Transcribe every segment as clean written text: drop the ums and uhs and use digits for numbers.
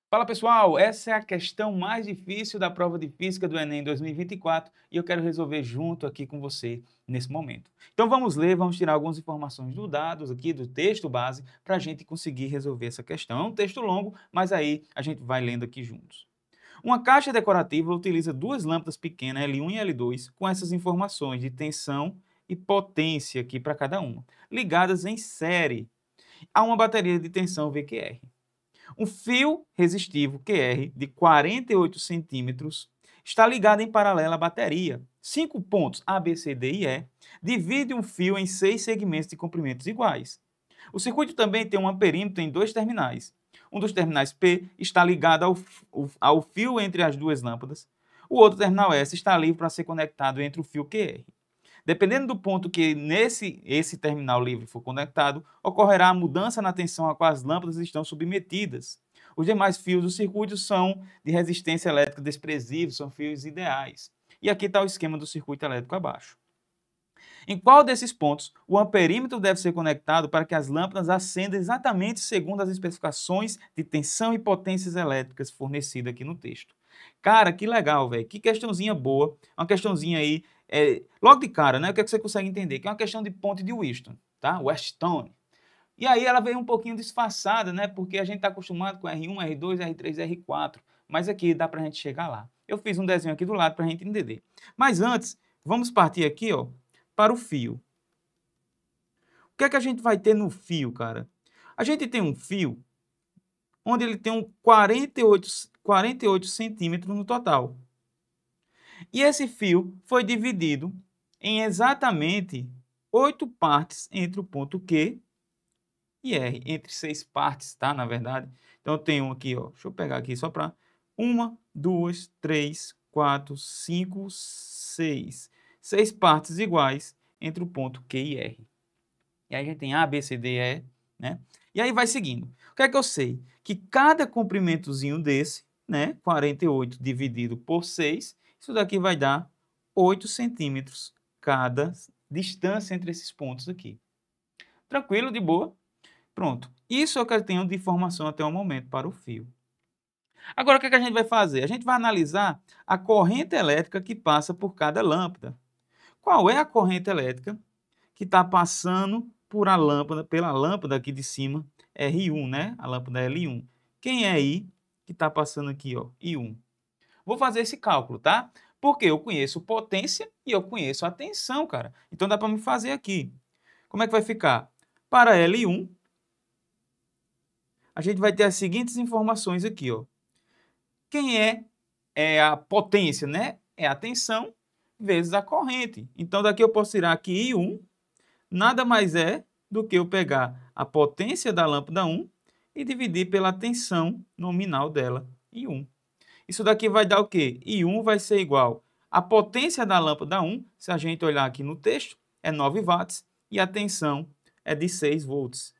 Fala pessoal, essa é a questão mais difícil da prova de Física do Enem 2024 e eu quero resolver junto aqui com você nesse momento. Então vamos ler, vamos tirar algumas informações do dados aqui, do texto base, para a gente conseguir resolver essa questão. É um texto longo, mas aí a gente vai lendo aqui juntos. Uma caixa decorativa utiliza duas lâmpadas pequenas, L1 e L2, com essas informações de tensão e potência aqui para cada uma, ligadas em série a uma bateria de tensão VQR. Um fio resistivo QR de 48 centímetros está ligado em paralelo à bateria. 5 pontos A, B, C, D e E divide um fio em 6 segmentos de comprimentos iguais. O circuito também tem um amperímetro em 2 terminais. Um dos terminais P está ligado ao fio entre as duas lâmpadas. O outro terminal S está livre para ser conectado entre o fio QR. Dependendo do ponto que esse terminal livre for conectado, ocorrerá a mudança na tensão a qual as lâmpadas estão submetidas. Os demais fios do circuito são de resistência elétrica desprezível, são fios ideais. E aqui está o esquema do circuito elétrico abaixo. Em qual desses pontos o amperímetro deve ser conectado para que as lâmpadas acendam exatamente segundo as especificações de tensão e potências elétricas fornecidas aqui no texto? Cara, que legal, velho. Que questãozinha boa. Uma questãozinha aí, logo de cara, né? O que é que você consegue entender? Que é uma questão de ponte de Wheaton, tá? Wheatstone. E aí ela veio um pouquinho disfarçada, né? Porque a gente está acostumado com R1, R2, R3, R4. Mas aqui dá para a gente chegar lá. Eu fiz um desenho aqui do lado para a gente entender. Mas antes, vamos partir aqui, ó, para o fio. O que é que a gente vai ter no fio, cara? A gente tem um fio onde ele tem um 48 centímetros no total. E esse fio foi dividido em exatamente 8 partes entre o ponto Q e R, entre 6 partes, tá? Na verdade. Então eu tenho aqui, ó, deixa eu pegar aqui só para 1, 2, 3, 4, 5, 6. 6 partes iguais entre o ponto Q e R. E aí a gente tem A, B, C, D, E, né? E aí vai seguindo. O que é que eu sei? Que cada comprimentozinho desse, né, 48 dividido por 6, isso daqui vai dar 8 centímetros cada distância entre esses pontos aqui. Tranquilo, de boa? Pronto. Isso é o que eu tenho de informação até o momento para o fio. Agora, o que é que a gente vai fazer? A gente vai analisar a corrente elétrica que passa por cada lâmpada. Qual é a corrente elétrica que está passando pela lâmpada aqui de cima, R1, né? A lâmpada L1. Quem é I que está passando aqui, ó, I1? Vou fazer esse cálculo, tá? Porque eu conheço potência e eu conheço a tensão, cara. Então dá para me fazer aqui. Como é que vai ficar? Para L1, a gente vai ter as seguintes informações aqui, ó. Quem é a potência, né? É a tensão vezes a corrente. Então daqui eu posso tirar aqui I1, nada mais é do que eu pegar a potência da lâmpada 1 e dividir pela tensão nominal dela, I1. Isso daqui vai dar o quê? I1 vai ser igual à potência da lâmpada 1, se a gente olhar aqui no texto, é 9 watts, e a tensão é de 6 volts.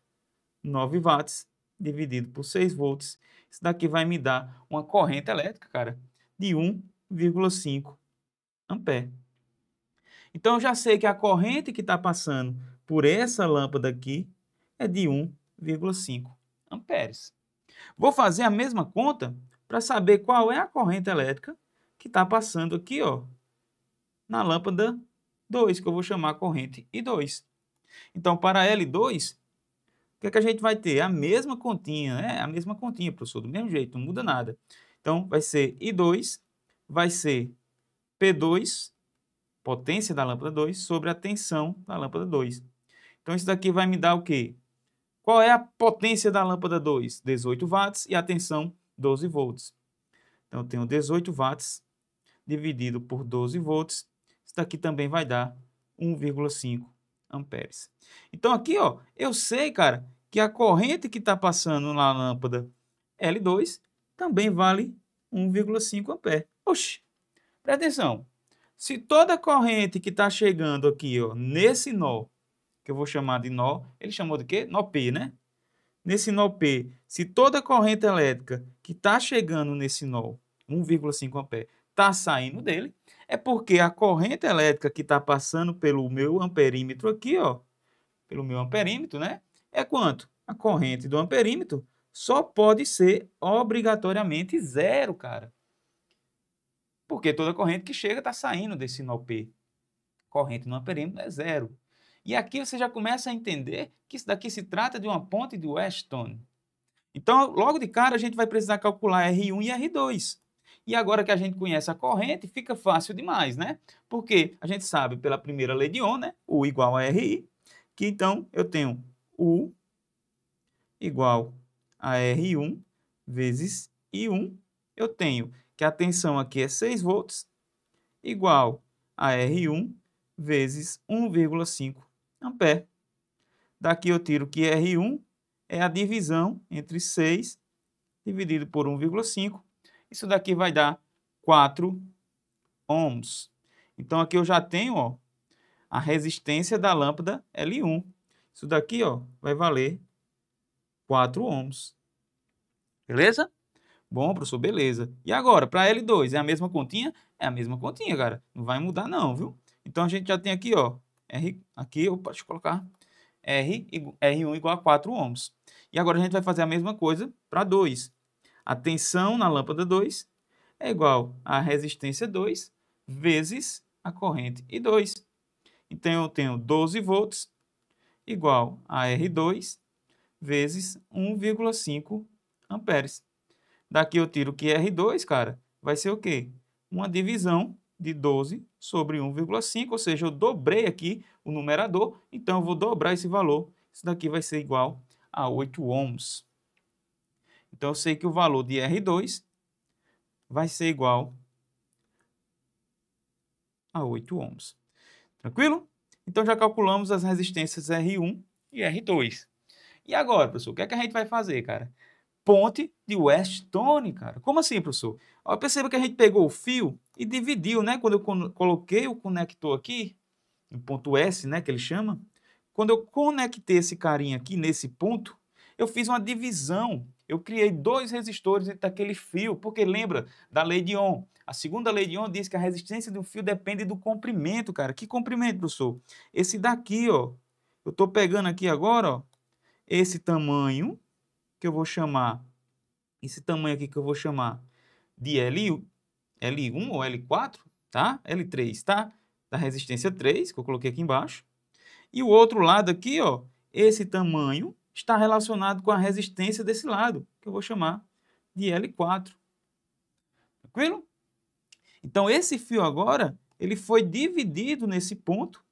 9 watts dividido por 6 volts, isso daqui vai me dar uma corrente elétrica, cara, de 1,5 ampere. Então, eu já sei que a corrente que está passando por essa lâmpada aqui é de 1,5 amperes. Vou fazer a mesma conta para saber qual é a corrente elétrica que está passando aqui, ó, na lâmpada 2, que eu vou chamar a corrente I2. Então, para L2, o que é que a gente vai ter? A mesma continha, né? A mesma continha, professor, do mesmo jeito, não muda nada. Então, vai ser I2, vai ser P2, potência da lâmpada 2, sobre a tensão da lâmpada 2. Então, isso daqui vai me dar o quê? Qual é a potência da lâmpada 2? 18 watts e a tensão 12 volts. Então, eu tenho 18 watts dividido por 12 volts. Isso daqui também vai dar 1,5 amperes. Então, aqui, ó, eu sei, cara, que a corrente que está passando na lâmpada L2 também vale 1,5 ampere. Oxi, presta atenção. Se toda corrente que está chegando aqui, ó, nesse nó, que eu vou chamar de nó, ele chamou de quê? Nó P, né? Nesse nó P, se toda corrente elétrica que está chegando nesse nó, 1,5 ampere, está saindo dele, é porque a corrente elétrica que está passando pelo meu amperímetro aqui, ó, pelo meu amperímetro, né? É quanto? A corrente do amperímetro só pode ser obrigatoriamente zero, cara. Porque toda corrente que chega está saindo desse nó P. Corrente no amperímetro é zero. E aqui você já começa a entender que isso daqui se trata de uma ponte de Weston. Então, logo de cara, a gente vai precisar calcular R1 e R2. E agora que a gente conhece a corrente, fica fácil demais, né? Porque a gente sabe pela primeira lei de Ohm, né? U igual a RI, que então eu tenho U igual a R1 vezes I1. Eu tenho que a tensão aqui é 6 volts, igual a R1 vezes 1,5 ampere. Daqui eu tiro que R1 é a divisão entre 6 dividido por 1,5. Isso daqui vai dar 4 ohms. Então, aqui eu já tenho, ó, a resistência da lâmpada L1. Isso daqui, ó, vai valer 4 ohms. Beleza? Bom, professor, beleza. E agora, para L2, é a mesma continha? É a mesma continha, cara. Não vai mudar não, viu? Então, a gente já tem aqui, ó, R, aqui eu posso colocar R1 igual a 4 ohms. E agora a gente vai fazer a mesma coisa para 2. A tensão na lâmpada 2 é igual a resistência 2 vezes a corrente I2. Então, eu tenho 12 volts igual a R2 vezes 1,5 amperes. Daqui eu tiro que R2, cara, vai ser o quê? Uma divisão de 12 sobre 1,5, ou seja, eu dobrei aqui o numerador, então eu vou dobrar esse valor. Isso daqui vai ser igual a 8 ohms. Então, eu sei que o valor de R2 vai ser igual a 8 ohms. Tranquilo? Então, já calculamos as resistências R1 e R2. E agora, professor, o que é que a gente vai fazer, cara? Ponte de Weston, cara. Como assim, professor? Ó, perceba que a gente pegou o fio e dividiu, né? Quando eu coloquei o conector aqui, no ponto S, né, que ele chama, quando eu conectei esse carinha aqui nesse ponto, eu fiz uma divisão. Eu criei 2 resistores entre aquele fio, porque lembra da lei de Ohm. A segunda lei de Ohm diz que a resistência de um fio depende do comprimento, cara. Que comprimento, professor? Esse daqui, ó. Eu estou pegando aqui agora, ó, esse tamanho que eu vou chamar, esse tamanho aqui que eu vou chamar de L1 ou L4, tá? L3, tá? Da resistência 3, que eu coloquei aqui embaixo. E o outro lado aqui, ó, esse tamanho está relacionado com a resistência desse lado, que eu vou chamar de L4. Tranquilo? Então, esse fio agora, ele foi dividido nesse ponto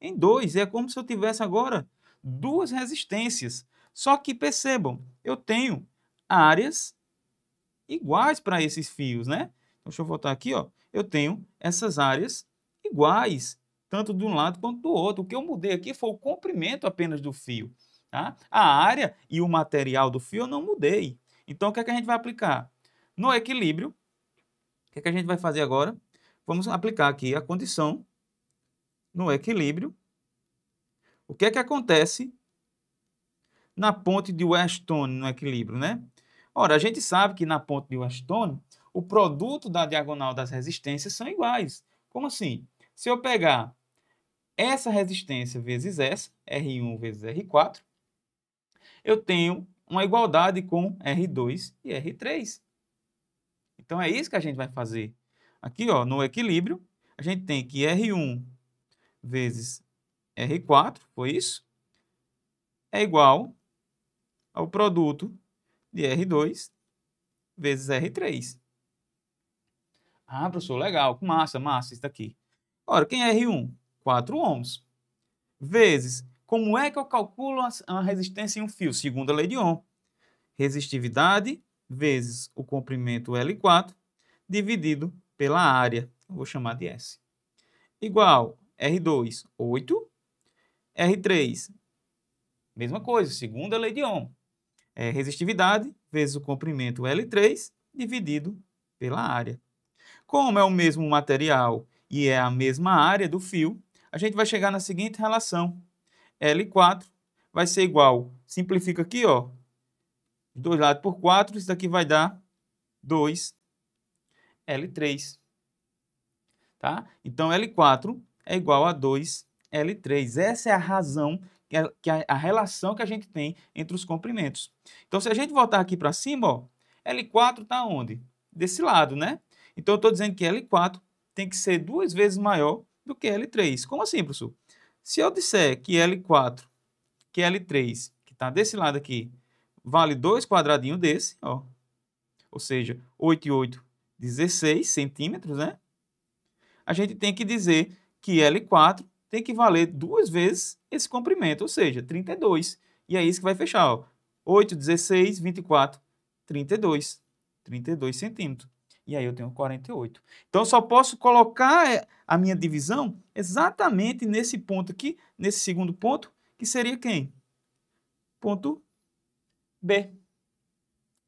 em 2. É como se eu tivesse agora 2 resistências. Só que percebam, eu tenho áreas iguais para esses fios, né? Então, deixa eu voltar aqui, ó. Eu tenho essas áreas iguais, tanto de um lado quanto do outro. O que eu mudei aqui foi o comprimento apenas do fio, tá? A área e o material do fio eu não mudei. Então, o que é que a gente vai aplicar? No equilíbrio, o que é que a gente vai fazer agora? Vamos aplicar aqui a condição no equilíbrio. O que é que acontece na ponte de Weston no equilíbrio, né? Ora, a gente sabe que na ponte de Weston, o produto da diagonal das resistências são iguais. Como assim? Se eu pegar essa resistência vezes essa, R1 vezes R4, eu tenho uma igualdade com R2 e R3. Então, é isso que a gente vai fazer. Aqui, ó, no equilíbrio, a gente tem que R1 vezes R4, foi isso? É igual ao produto de R2 vezes R3. Ah, professor, legal. Massa, massa isso daqui. Ora, quem é R1? 4 ohms. Vezes, como é que eu calculo a resistência em um fio? Segunda lei de Ohm. Resistividade vezes o comprimento L4 dividido pela área. Eu vou chamar de S. Igual R2, 8. R3, mesma coisa, segunda lei de Ohm. Resistividade vezes o comprimento L3 dividido pela área. Como é o mesmo material e é a mesma área do fio, a gente vai chegar na seguinte relação. L4 vai ser igual, simplifica aqui, ó, 2 lados por 4, isso daqui vai dar 2L3. Tá? Então, L4 é igual a 2L3. Essa é a razão a relação que a gente tem entre os comprimentos. Então, se a gente voltar aqui para cima, ó, L4 está onde? Desse lado, né? Então, eu estou dizendo que L4 tem que ser 2 vezes maior do que L3. Como assim, professor? Se eu disser que L4, que L3, que está desse lado aqui, vale 2 quadradinhos desse, ó, ou seja, 8 e 8, 16 centímetros, né? A gente tem que dizer que L4 tem que valer 2 vezes esse comprimento, ou seja, 32. E é isso que vai fechar, ó. 8, 16, 24, 32. 32 centímetros. E aí eu tenho 48. Então, eu só posso colocar a minha divisão exatamente nesse ponto aqui, nesse segundo ponto, que seria quem? Ponto B.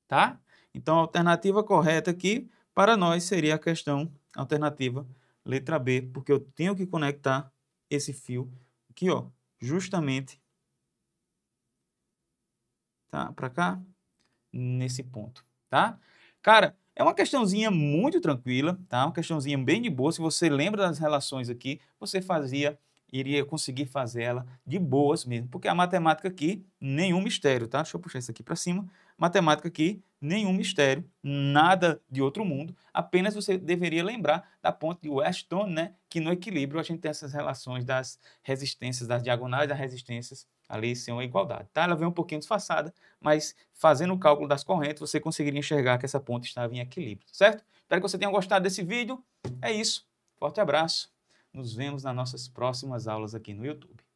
Tá? Então, a alternativa correta aqui para nós seria a questão alternativa letra B, porque eu tenho que conectar esse fio aqui, ó, justamente, tá? Para cá, nesse ponto, tá? Cara, é uma questãozinha muito tranquila, tá? Uma questãozinha bem de boa. Se você lembra das relações aqui, você iria conseguir fazer ela de boas mesmo, porque a matemática aqui, nenhum mistério, tá? Deixa eu puxar isso aqui para cima. Matemática aqui, nenhum mistério, nada de outro mundo, apenas você deveria lembrar da ponte de Wheatstone, né? Que no equilíbrio a gente tem essas relações das resistências, das diagonais das resistências, ali sem uma igualdade, tá? Ela vem um pouquinho disfarçada, mas fazendo o cálculo das correntes, você conseguiria enxergar que essa ponte estava em equilíbrio, certo? Espero que você tenha gostado desse vídeo. É isso. Forte abraço. Nos vemos nas nossas próximas aulas aqui no YouTube.